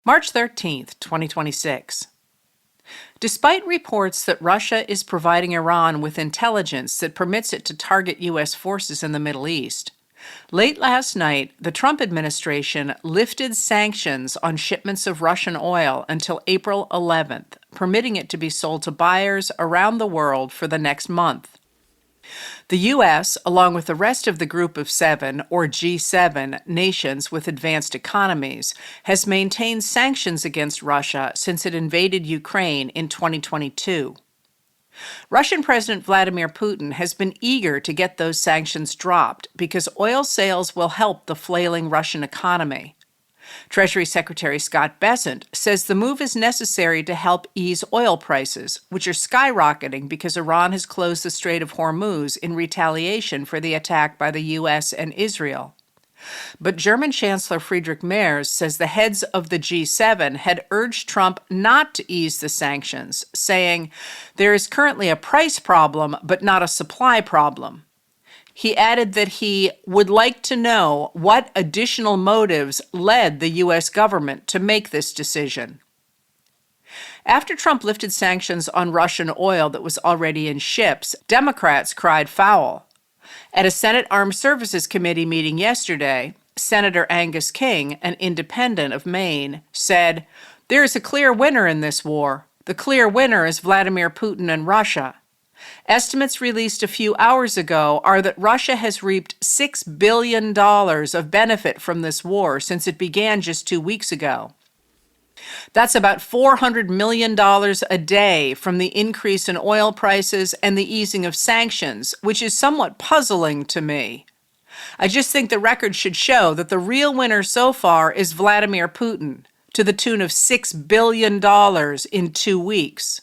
March 13th, 2026. Despite reports that Russia is providing Iran with intelligence that permits it to target U.S. forces in the Middle East, late last night, the Trump administration lifted sanctions on shipments of Russian oil until April 11th, permitting it to be sold to buyers around the world for the next month. The U.S., along with the rest of the Group of Seven, or G7, nations with advanced economies, has maintained sanctions against Russia since it invaded Ukraine in 2022. Russian President Vladimir Putin has been eager to get those sanctions dropped because oil sales will help the flailing Russian economy. Treasury Secretary Scott Bessent says the move is necessary to help ease oil prices, which are skyrocketing because Iran has closed the Strait of Hormuz in retaliation for the attack by the U.S. and Israel. But German Chancellor Friedrich Merz says the heads of the G7 had urged Trump not to ease the sanctions, saying, "There is currently a price problem, but not a supply problem." He added that he would like to know what additional motives led the U.S. government to make this decision. After Trump lifted sanctions on Russian oil that was already in ships, Democrats cried foul. At a Senate Armed Services Committee meeting yesterday, Senator Angus King, an independent of Maine, said, "There is a clear winner in this war. The clear winner is Vladimir Putin and Russia. Estimates released a few hours ago are that Russia has reaped $6 billion of benefit from this war since it began just 2 weeks ago. That's about $400 million a day from the increase in oil prices and the easing of sanctions, which is somewhat puzzling to me. I just think the record should show that the real winner so far is Vladimir Putin, to the tune of $6 billion in 2 weeks."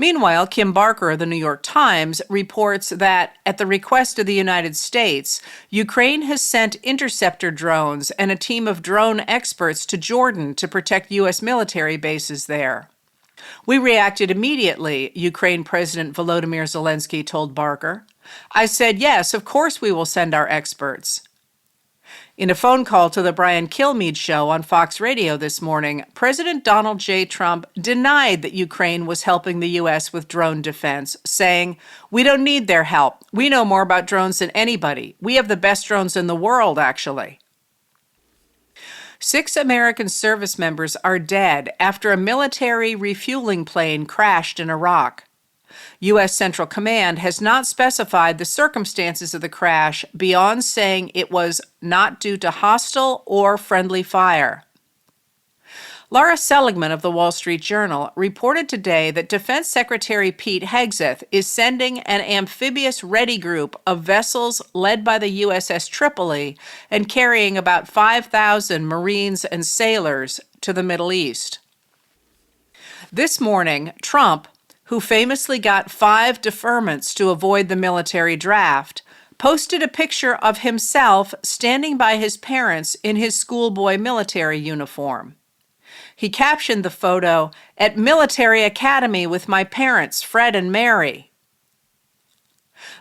Meanwhile, Kim Barker of the New York Times reports that, at the request of the United States, Ukraine has sent interceptor drones and a team of drone experts to Jordan to protect U.S. military bases there. "We reacted immediately," Ukraine President Volodymyr Zelensky told Barker. "I said, yes, of course we will send our experts." In a phone call to the Brian Kilmeade show on Fox Radio this morning, President Donald J. Trump denied that Ukraine was helping the U.S. with drone defense, saying, "We don't need their help. We know more about drones than anybody. We have the best drones in the world, actually." 6 American service members are dead after a military refueling plane crashed in Iraq. U.S. Central Command has not specified the circumstances of the crash beyond saying it was not due to hostile or friendly fire. Laura Seligman of the Wall Street Journal reported today that Defense Secretary Pete Hegseth is sending an amphibious ready group of vessels led by the USS Tripoli and carrying about 5,000 Marines and sailors to the Middle East. This morning, Trump, who famously got 5 deferments to avoid the military draft, posted a picture of himself standing by his parents in his schoolboy military uniform. He captioned the photo, "At Military Academy with my parents, Fred and Mary."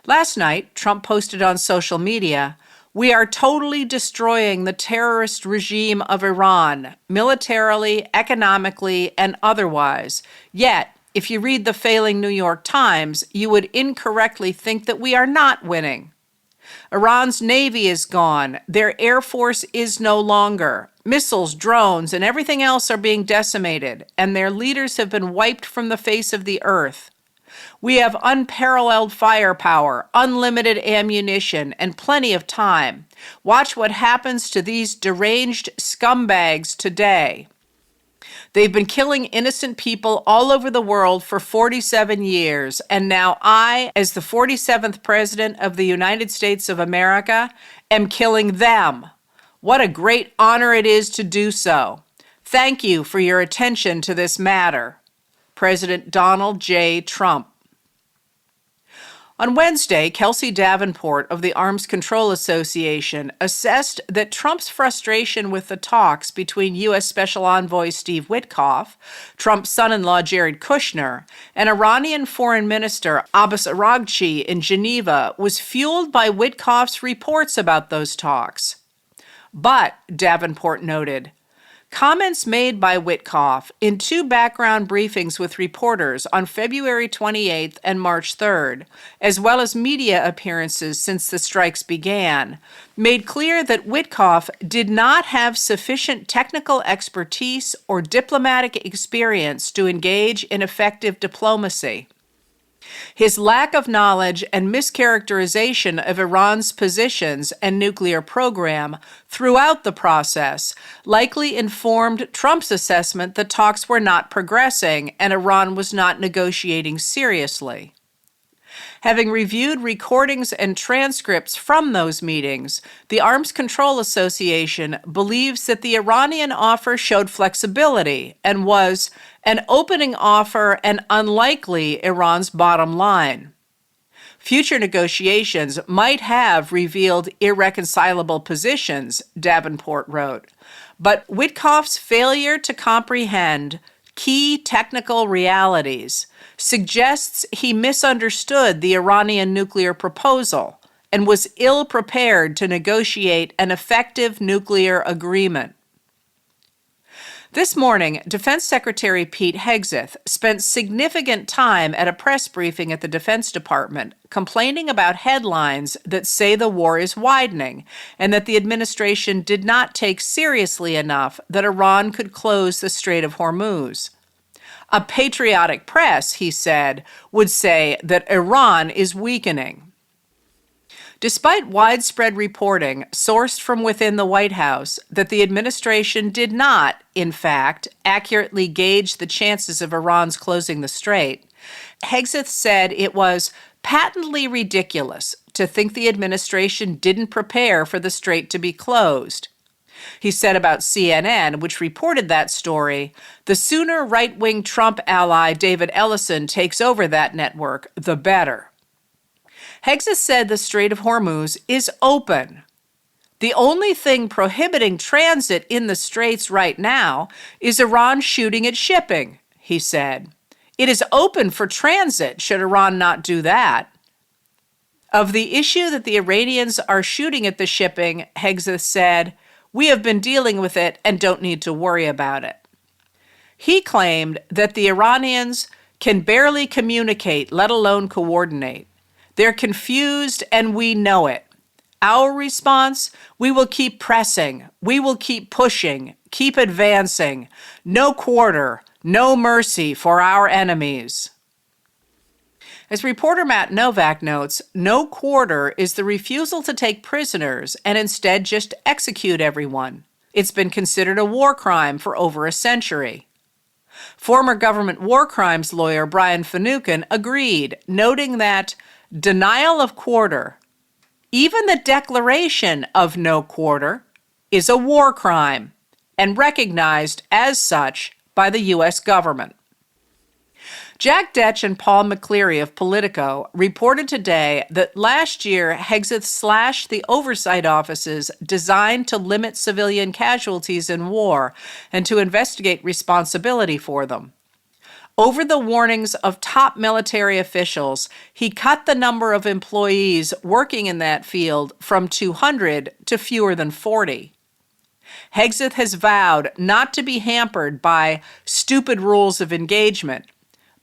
Last night, Trump posted on social media, "We are totally destroying the terrorist regime of Iran, militarily, economically, and otherwise. Yet, if you read the failing New York Times, you would incorrectly think that we are not winning. Iran's navy is gone. Their air force is no longer. Missiles, drones, and everything else are being decimated, and their leaders have been wiped from the face of the earth. We have unparalleled firepower, unlimited ammunition, and plenty of time. Watch what happens to these deranged scumbags today. They've been killing innocent people all over the world for 47 years, and now I, as the 47th President of the United States of America, am killing them. What a great honor it is to do so. Thank you for your attention to this matter. President Donald J. Trump." On Wednesday, Kelsey Davenport of the Arms Control Association assessed that Trump's frustration with the talks between U.S. Special Envoy Steve Witkoff, Trump's son-in-law Jared Kushner, and Iranian Foreign Minister Abbas Araghchi in Geneva was fueled by Witkoff's reports about those talks. But, Davenport noted, Comments made by Witkoff in two background briefings with reporters on February 28th and March 3rd, as well as media appearances since the strikes began, made clear that Witkoff did not have sufficient technical expertise or diplomatic experience to engage in effective diplomacy. His lack of knowledge and mischaracterization of Iran's positions and nuclear program throughout the process likely informed Trump's assessment that talks were not progressing and Iran was not negotiating seriously. Having reviewed recordings and transcripts from those meetings, the Arms Control Association believes that the Iranian offer showed flexibility and was an opening offer and unlikely Iran's bottom line. Future negotiations might have revealed irreconcilable positions, Davenport wrote, but Witkoff's failure to comprehend key technical realities suggests he misunderstood the Iranian nuclear proposal and was ill-prepared to negotiate an effective nuclear agreement. This morning, Defense Secretary Pete Hegseth spent significant time at a press briefing at the Defense Department complaining about headlines that say the war is widening and that the administration did not take seriously enough that Iran could close the Strait of Hormuz. A patriotic press, he said, would say that Iran is weakening. Despite widespread reporting sourced from within the White House that the administration did not, in fact, accurately gauge the chances of Iran's closing the strait, Hegseth said it was patently ridiculous to think the administration didn't prepare for the strait to be closed. He said about CNN, which reported that story, the sooner right-wing Trump ally David Ellison takes over that network, the better. Hegseth said the Strait of Hormuz is open. The only thing prohibiting transit in the straits right now is Iran shooting at shipping, he said. It is open for transit should Iran not do that. Of the issue that the Iranians are shooting at the shipping, Hegseth said, we have been dealing with it and don't need to worry about it. He claimed that the Iranians can barely communicate, let alone coordinate. They're confused and we know it. Our response, we will keep pressing, we will keep pushing, keep advancing. No quarter, no mercy for our enemies. As reporter Matt Novak notes, no quarter is the refusal to take prisoners and instead just execute everyone. It's been considered a war crime for over a century. Former government war crimes lawyer Brian Finucane agreed, noting that denial of quarter, even the declaration of no quarter, is a war crime and recognized as such by the U.S. government. Jack Detch and Paul McCleary of Politico reported today that last year Hegseth slashed the oversight offices designed to limit civilian casualties in war and to investigate responsibility for them. Over the warnings of top military officials, he cut the number of employees working in that field from 200 to fewer than 40. Hegseth has vowed not to be hampered by stupid rules of engagement.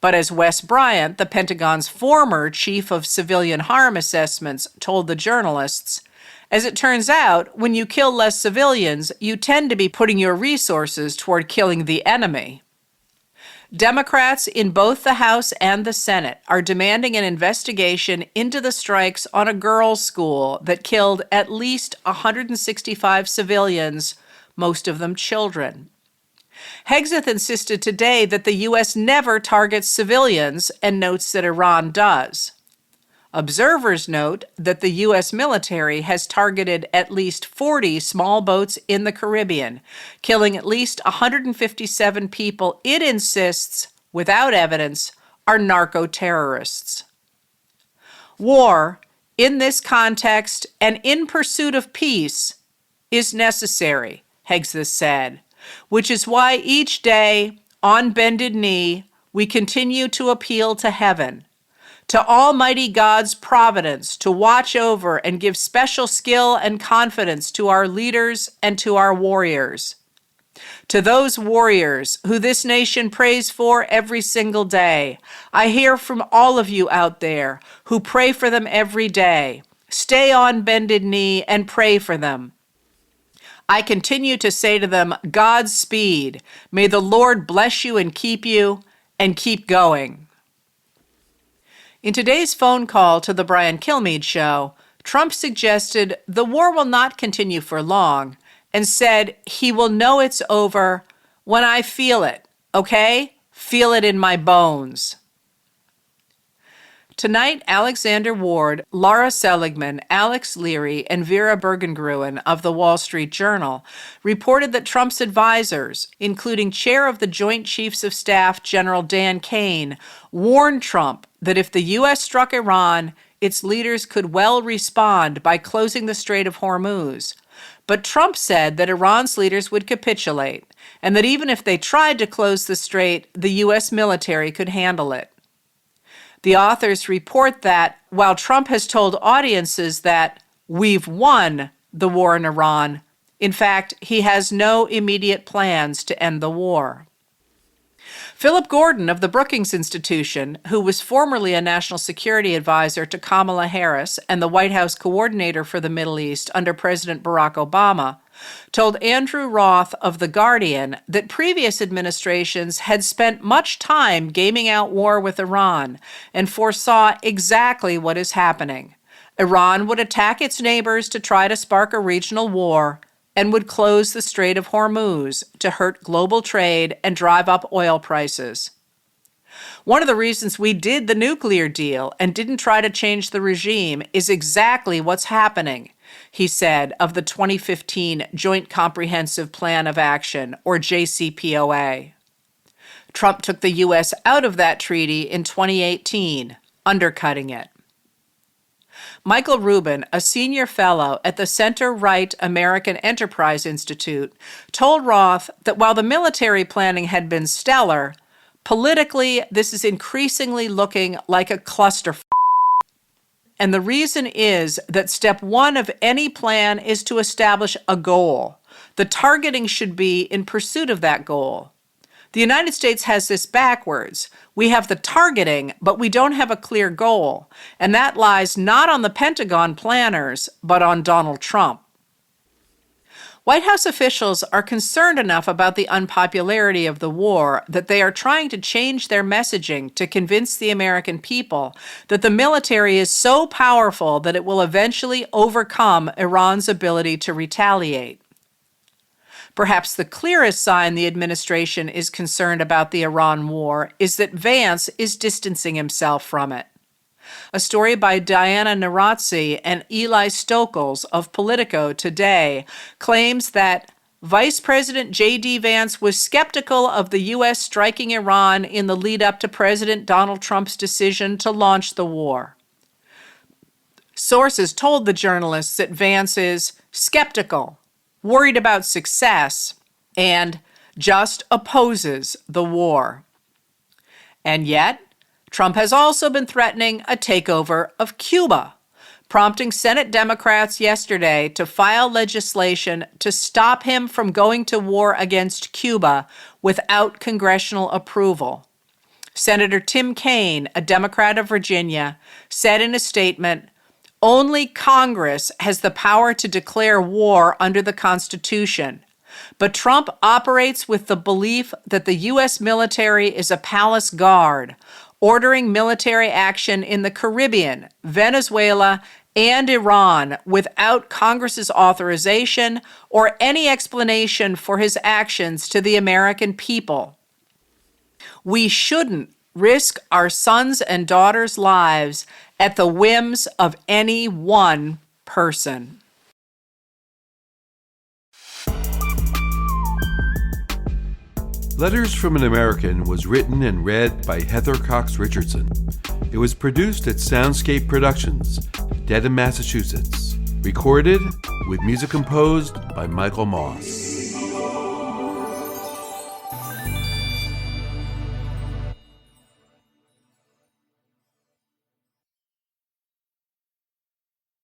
But as Wes Bryant, the Pentagon's former chief of civilian harm assessments, told the journalists, as it turns out, when you kill less civilians, you tend to be putting your resources toward killing the enemy. Democrats in both the House and the Senate are demanding an investigation into the strikes on a girls' school that killed at least 165 civilians, most of them children. Hegseth insisted today that the U.S. never targets civilians and notes that Iran does. Observers note that the U.S. military has targeted at least 40 small boats in the Caribbean, killing at least 157 people it insists, without evidence, are narco-terrorists. War, in this context and in pursuit of peace, is necessary, Hegseth said, which is why each day, on bended knee, we continue to appeal to heaven, to Almighty God's providence to watch over and give special skill and confidence to our leaders and to our warriors. To those warriors who this nation prays for every single day, I hear from all of you out there who pray for them every day. Stay on bended knee and pray for them. I continue to say to them, Godspeed. May the Lord bless you and keep going. In today's phone call to the Brian Kilmeade Show, Trump suggested the war will not continue for long and said he will know it's over when I feel it, okay? Feel it in my bones. Tonight, Alexander Ward, Laura Seligman, Alex Leary, and Vera Bergengruen of the Wall Street Journal reported that Trump's advisors, including Chair of the Joint Chiefs of Staff General Dan Kane, warned Trump that if the U.S. struck Iran, its leaders could well respond by closing the Strait of Hormuz. But Trump said that Iran's leaders would capitulate, and that even if they tried to close the strait, the U.S. military could handle it. The authors report that while Trump has told audiences that we've won the war in Iran, in fact, he has no immediate plans to end the war. Philip Gordon of the Brookings Institution, who was formerly a national security advisor to Kamala Harris and the White House coordinator for the Middle East under President Barack Obama, told Andrew Roth of The Guardian that previous administrations had spent much time gaming out war with Iran and foresaw exactly what is happening. Iran would attack its neighbors to try to spark a regional war and would close the Strait of Hormuz to hurt global trade and drive up oil prices. One of the reasons we did the nuclear deal and didn't try to change the regime is exactly what's happening, he said of the 2015 Joint Comprehensive Plan of Action, or JCPOA. Trump took the U.S. out of that treaty in 2018, undercutting it. Michael Rubin, a senior fellow at the center-right American Enterprise Institute, told Roth that while the military planning had been stellar, politically this is increasingly looking like a cluster. And the reason is that step one of any plan is to establish a goal. The targeting should be in pursuit of that goal. The United States has this backwards. We have the targeting, but we don't have a clear goal. And that lies not on the Pentagon planners, but on Donald Trump. White House officials are concerned enough about the unpopularity of the war that they are trying to change their messaging to convince the American people that the military is so powerful that it will eventually overcome Iran's ability to retaliate. Perhaps the clearest sign the administration is concerned about the Iran war is that Vance is distancing himself from it. A story by Diana Narazzi and Eli Stokels of Politico today claims that Vice President J.D. Vance was skeptical of the U.S. striking Iran in the lead-up to President Donald Trump's decision to launch the war. Sources told the journalists that Vance is skeptical, worried about success, and just opposes the war. And yet, Trump has also been threatening a takeover of Cuba, prompting Senate Democrats yesterday to file legislation to stop him from going to war against Cuba without congressional approval. Senator Tim Kaine, a Democrat of Virginia, said in a statement, "Only Congress has the power to declare war under the Constitution. But Trump operates with the belief that the U.S. military is a palace guard, ordering military action in the Caribbean, Venezuela, and Iran without Congress's authorization or any explanation for his actions to the American people. We shouldn't risk our sons and daughters' lives at the whims of any one person." Letters from an American was written and read by Heather Cox Richardson. It was produced at Soundscape Productions, Dedham, Massachusetts. Recorded with music composed by Michael Moss.